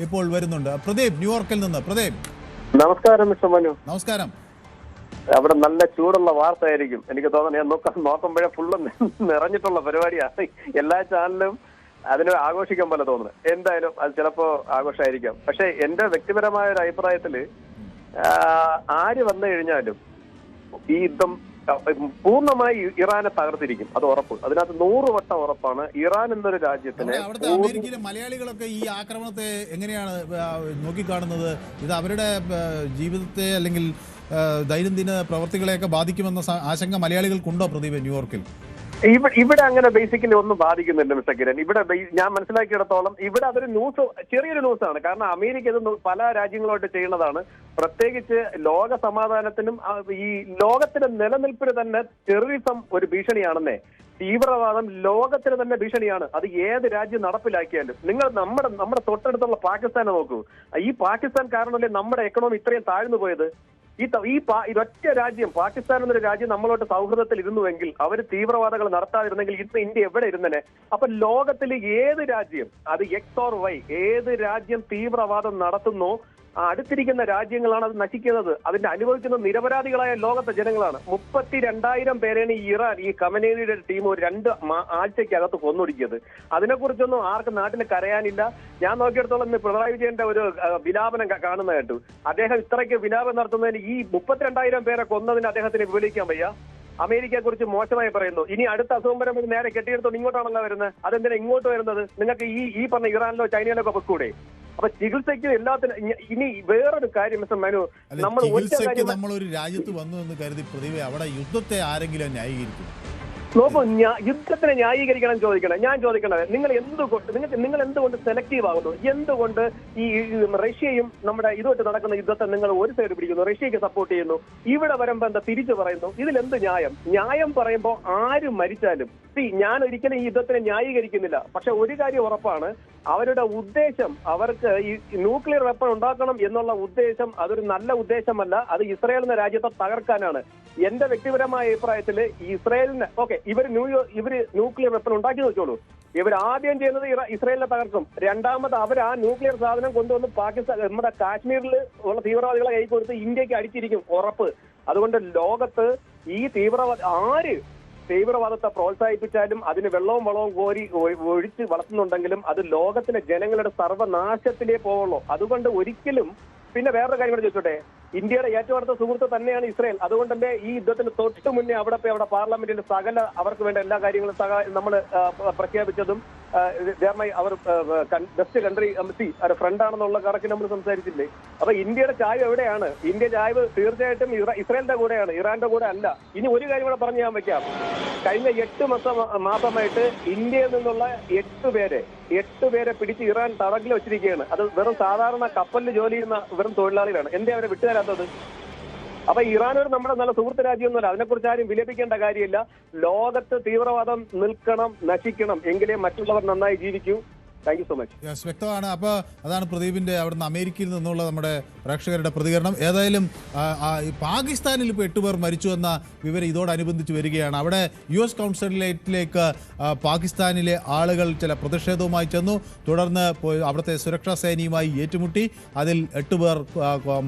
ഇപ്പോൾ വരുന്നുണ്ട്. പ്രദീപ് ന്യൂയോർക്കിൽ നിന്ന്. പ്രദീപ്, നമസ്കാരം മിസ്റ്റർ മനു. നമസ്കാരം. അവിടെ നല്ല ചൂടുള്ള വാർത്തയായിരിക്കും എനിക്ക് തോന്നുന്നു. ഞാൻ നോക്കുമ്പോഴേ ഫുള്ള് നിറഞ്ഞിട്ടുള്ള പരിപാടിയാണ്. എല്ലാ ചാനലും അതിന് ആഘോഷിക്കാൻ പോലെ തോന്നുന്നു. എന്തായാലും അത് ചിലപ്പോ ആഘോഷമായിരിക്കാം. പക്ഷെ എന്റെ വ്യക്തിപരമായ ഒരു അഭിപ്രായത്തില് ആര് വന്നു കഴിഞ്ഞാലും ഈ യുദ്ധം പൂർണ്ണമായി ഇറാനെ തകർത്തിരിക്കും, അത് ഉറപ്പ്. അതിനകത്ത് 100 വട്ടം ഉറപ്പാണ്. ഇറാൻ എന്നൊരു രാജ്യത്തിന് അവിടുത്തെ അമേരിക്കയിലെ മലയാളികളൊക്കെ ഈ ആക്രമണത്തെ എങ്ങനെയാണ് നോക്കിക്കാണുന്നത്? ഇത് അവരുടെ ജീവിതത്തെ അല്ലെങ്കിൽ ദൈനംദിന പ്രവർത്തികളെയൊക്കെ ബാധിക്കുമെന്ന ആശങ്ക മലയാളികൾക്കുണ്ടോ പ്രദീപ് ന്യൂയോർക്കിൽ? ഇവിടെ അങ്ങനെ ബേസിക്കലി ഒന്നും ബാധിക്കുന്നില്ല മിസ്റ്റർ കിരൺ. ഇവിടെ ഞാൻ മനസ്സിലാക്കിയിടത്തോളം ഇവിടെ അതൊരു ചെറിയൊരു ന്യൂസാണ്. കാരണം അമേരിക്ക ഇത് പല രാജ്യങ്ങളായിട്ട് ചെയ്യുന്നതാണ്. പ്രത്യേകിച്ച് ലോക സമാധാനത്തിനും ഈ ലോകത്തിന്റെ നിലനിൽപ്പിന് തന്നെ ടെററിസം ഒരു ഭീഷണിയാണെന്നേ. തീവ്രവാദം ലോകത്തിന് തന്നെ ഭീഷണിയാണ്. അത് ഏത് രാജ്യം നടപ്പിലാക്കിയാലും. നിങ്ങൾ നമ്മുടെ തൊട്ടടുത്തുള്ള പാകിസ്ഥാനെ നോക്കൂ. ഈ പാകിസ്ഥാൻ കാരണമല്ലേ നമ്മുടെ എക്കണോമി ഇത്രയും താഴ്ന്നു പോയത്. ഇതൊറ്റ രാജ്യം, പാകിസ്ഥാൻ എന്നൊരു രാജ്യം നമ്മളോട്ട് സൗഹൃദത്തിൽ ഇരുന്നുവെങ്കിൽ, അവർ തീവ്രവാദങ്ങൾ നടത്താതിരുന്നെങ്കിൽ ഇന്ന് ഇന്ത്യ എവിടെ ഇരുന്നനെ? അപ്പൊ ലോകത്തിൽ ഏത് രാജ്യം, അത് എക്സ് ഓർ വൈ, ഏത് രാജ്യം തീവ്രവാദം നടത്തുന്നോ അടുത്തിരിക്കുന്ന രാജ്യങ്ങളാണ് അത് നശിക്കുന്നത്. അതിന്റെ അനുഭവിക്കുന്ന നിരപരാധികളായ ലോകത്തെ ജനങ്ങളാണ്. 32,000 പേരെയാണ് ഈ ഖമനേനിയുടെ ടീം ഒരു 2 ആഴ്ചക്കകത്ത് കൊന്നൊടുക്കിയത്. അതിനെക്കുറിച്ചൊന്നും ആർക്കും നാട്ടിൽ കരയാനില്ല. ഞാൻ നോക്കിയെടുത്തോളം ഇന്ന് പിണറായി വിജയന്റെ ഒരു വിലാപനം കാണുന്ന കേട്ടു. അദ്ദേഹം ഇത്രയ്ക്ക് വിലാപം നടത്തുന്നതിന് ഈ 32,000 പേരെ കൊന്നതിന് അദ്ദേഹത്തിന് വിവരിക്കാൻ വയ്യ. അമേരിക്കയെ കുറിച്ച് മോശമായി പറയുന്നു. ഇനി അടുത്ത അസുഖം വരുമ്പോൾ നേരെ കെട്ടിയെടുത്തോണ്ട് ഇങ്ങോട്ടാണല്ലോ വരുന്നത്. അതെന്തിനാ ഇങ്ങോട്ട് വരുന്നത്? നിങ്ങൾക്ക് ഈ പറഞ്ഞ ഇറാനിലോ ചൈനയിലോ ഒക്കെ പൊക്കൂടെ? അപ്പൊ ചികിത്സയ്ക്ക് എല്ലാത്തിനും. ഇനി വേറൊരു കാര്യം മിസ്റ്റർ മനു, നമ്മൾ ഒരു രാജ്യത്ത് വന്നു എന്ന് കരുതി പ്രതിഭ അവിടെ യുദ്ധത്തെ ആരെങ്കിലും ന്യായീകരിക്കും? നോക്കൂ, യുദ്ധത്തിനെ ന്യായീകരിക്കണം ചോദിക്കണം. ഞാൻ ചോദിക്കണത്, നിങ്ങൾ എന്തുകൊണ്ട് സെലക്റ്റീവ് ആകുന്നു? എന്തുകൊണ്ട് ഈ റഷ്യയും നമ്മുടെ ഇതുമായിട്ട് നടക്കുന്ന യുദ്ധത്തെ നിങ്ങൾ ഒരു സൈഡ് പിടിക്കുന്നു, റഷ്യക്ക് സപ്പോർട്ട് ചെയ്യുന്നു? ഇവിടെ വരുമ്പോ എന്താ തിരിച്ചു പറയുന്നു? ഇതിലെന്ത് ന്യായം പറയുമ്പോൾ ആര് മരിച്ചാലും ഞാൻ ഒരിക്കലും ഈ യുദ്ധത്തിനെ ന്യായീകരിക്കുന്നില്ല. പക്ഷെ ഒരു കാര്യം ഉറപ്പാണ്, അവരുടെ ഉദ്ദേശം, അവർക്ക് ഈ ന്യൂക്ലിയർ വെപ്പൺ ഉണ്ടാക്കണം എന്നുള്ള ഉദ്ദേശം അതൊരു നല്ല ഉദ്ദേശമല്ല. അത് ഇസ്രായേൽ എന്ന രാജ്യത്തെ തകർക്കാനാണ്. എന്റെ വ്യക്തിപരമായ അഭിപ്രായത്തില് ഇസ്രായേലിന് ഇവര് ന്യൂക്ലിയർ വെപ്പൺ ഉണ്ടാക്കി വെച്ചോളൂ. ഇവർ ആദ്യം ചെയ്യുന്നത് ഇസ്രായേലിനെ തകർക്കും. രണ്ടാമത് അവർ ആ ന്യൂക്ലിയർ സാധനം കൊണ്ടുവന്ന് പാകിസ്ഥാൻ, നമ്മുടെ കാശ്മീരിൽ ഉള്ള തീവ്രവാദികളെ കൈ കൊടുത്ത് ഇന്ത്യക്ക് അടിച്ചിരിക്കും, ഉറപ്പ്. അതുകൊണ്ട് ലോകത്ത് ഈ തീവ്രവാദത്തെ പ്രോത്സാഹിപ്പിച്ചാലും അതിന് വെള്ളവും വളവും കോരി ഒഴിച്ച് വളർത്തുന്നുണ്ടെങ്കിലും അത് ലോകത്തിലെ ജനങ്ങളുടെ സർവ്വനാശത്തിലേ പോവുള്ളൂ. അതുകൊണ്ട് ഒരിക്കലും. പിന്നെ വേറൊരു കാര്യം കൂടെ ചോദിച്ചോട്ടെ, ഇന്ത്യയുടെ ഏറ്റവും അടുത്ത സുഹൃത്ത് തന്നെയാണ് ഇസ്രായേൽ. അതുകൊണ്ട് തന്നെ ഈ യുദ്ധത്തിന് തൊട്ട് മുന്നേ അവിടെ പാർലമെന്റിൽ സകല അവർക്ക് വേണ്ട എല്ലാ കാര്യങ്ങളും നമ്മൾ പ്രഖ്യാപിച്ചതും അവർ ബെസ്റ്റ് കൺട്രി അവരുടെ ഫ്രണ്ടാണെന്നുള്ള കണക്ക് നമ്മൾ സംസാരിച്ചില്ലേ? അപ്പൊ ഇന്ത്യയുടെ ചായ്വ് എവിടെയാണ്? ഇന്ത്യ ചായ്വ് തീർച്ചയായിട്ടും ഇസ്രായേലിന്റെ കൂടെയാണ്, ഇറാന്റെ കൂടെ അല്ല. ഇനി ഒരു കാര്യം കൂടെ പറഞ്ഞ് ഞാൻ വെക്കാം. കഴിഞ്ഞ 8 മാസമായിട്ട് ഇന്ത്യയിൽ നിന്നുള്ള 8 പേരെ പിടിച്ച് ഇറാൻ തടങ്കിൽ വെച്ചിരിക്കുകയാണ്. അത് വെറും സാധാരണ കപ്പലിൽ ജോലി ചെയ്യുന്ന വെറും തൊഴിലാളികളാണ്. എന്തേ അവരെ വിട്ടുതരാത്തത്? അപ്പൊ ഇറാനൊരു നമ്മുടെ നല്ല സുഹൃത്ത് രാജ്യമൊന്നുമല്ല. അതിനെക്കുറിച്ച് ആരും വിലപിക്കേണ്ട കാര്യമില്ല. ലോകത്ത് തീവ്രവാദം നിൽക്കണം, നശിക്കണം, എങ്കിലേ മറ്റുള്ളവർ നന്നായി ജീവിക്കൂ. Thank you so much. വ്യക്തമാണ്. അപ്പോൾ അതാണ് പ്രദീപിന്റെ അവിടുന്ന് അമേരിക്കയിൽ നിന്നുള്ള നമ്മുടെ പ്രേക്ഷകരുടെ പ്രതികരണം. ഏതായാലും പാകിസ്ഥാനിൽ ഇപ്പോൾ 8 പേർ മരിച്ചു എന്ന വിവരം ഇതോടനുബന്ധിച്ച് വരികയാണ്. അവിടെ US കോൺസുലേറ്റിലേക്ക് പാകിസ്ഥാനിലെ ആളുകൾ ചില പ്രതിഷേധവുമായി ചെന്നു. തുടർന്ന് അവിടുത്തെ സുരക്ഷാ സേനയുമായി ഏറ്റുമുട്ടി. അതിൽ 8 പേർ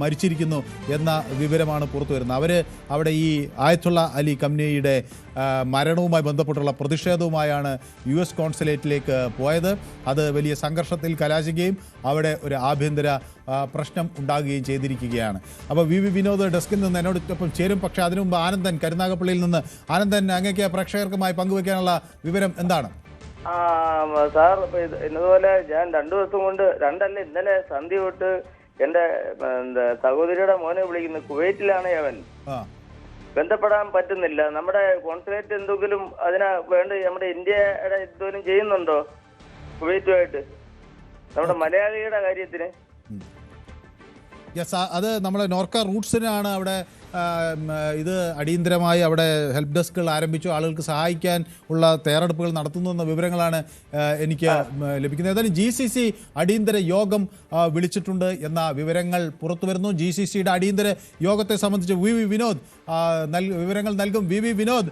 മരിച്ചിരിക്കുന്നു എന്ന വിവരമാണ് പുറത്തു വരുന്നത്. അവർ അവിടെ ഈ ആയത്തുള്ള അലി ഖമനേയിയുടെ മരണവുമായി ബന്ധപ്പെട്ടുള്ള പ്രതിഷേധവുമായാണ് US കോൺസുലേറ്റിലേക്ക് പോയത്. അത് വലിയ സംഘർഷത്തിൽ കലാശിക്കുകയും അവിടെ ഒരു ആഭ്യന്തര പ്രശ്നം ഉണ്ടാകുകയും ചെയ്തിരിക്കുകയാണ്. അപ്പോൾ വി വിനോദ് ഡെസ്കിൽ നിന്ന് എന്നോടൊപ്പം ചേരും. പക്ഷേ അതിനു മുമ്പ് ആനന്ദൻ കരുനാഗപ്പള്ളിയിൽ നിന്ന്. ആനന്ദൻ, അങ്ങേക്ക് പ്രേക്ഷകർക്കുമായി പങ്കുവയ്ക്കാനുള്ള വിവരം എന്താണ്? സാർ, ഇന്നതുപോലെ ഞാൻ 2 ദിവസം കൊണ്ട് ഇന്നലെ സന്ധ്യ തൊട്ട് എന്റെ സഹോദരിയുടെ മോനെ വിളിക്കുന്നു. കുവൈറ്റിലാണ് അവൻ. ബന്ധപ്പെടാൻ പറ്റുന്നില്ല. നമ്മുടെ കോൺസുലേറ്റ് എന്തെങ്കിലും അതിന് വേണ്ടി നമ്മുടെ ഇന്ത്യയുടെ എന്തെങ്കിലും ചെയ്യുന്നുണ്ടോ കുവൈറ്റുമായിട്ട് നമ്മുടെ മലയാളിയുടെ കാര്യത്തിന്? അത് നമ്മുടെ നോർക്ക റൂട്ട്സിനാണ് അവിടെ ഇത് അടിയന്തരമായി അവിടെ ഹെൽപ്പ് ഡെസ്കുകൾ ആരംഭിച്ചു. ആളുകൾക്ക് സഹായിക്കാൻ ഉള്ള തയ്യാറെടുപ്പുകൾ നടത്തുന്നു എന്ന വിവരങ്ങളാണ് എനിക്ക് ലഭിക്കുന്നത്. ഏതായാലും GCC അടിയന്തര യോഗം വിളിച്ചിട്ടുണ്ട് എന്ന വിവരങ്ങൾ പുറത്തു വരുന്നു. GCCയുടെ അടിയന്തര യോഗത്തെ സംബന്ധിച്ച് വിനോദ് വിവരങ്ങൾ നൽകും. വിനോദ്.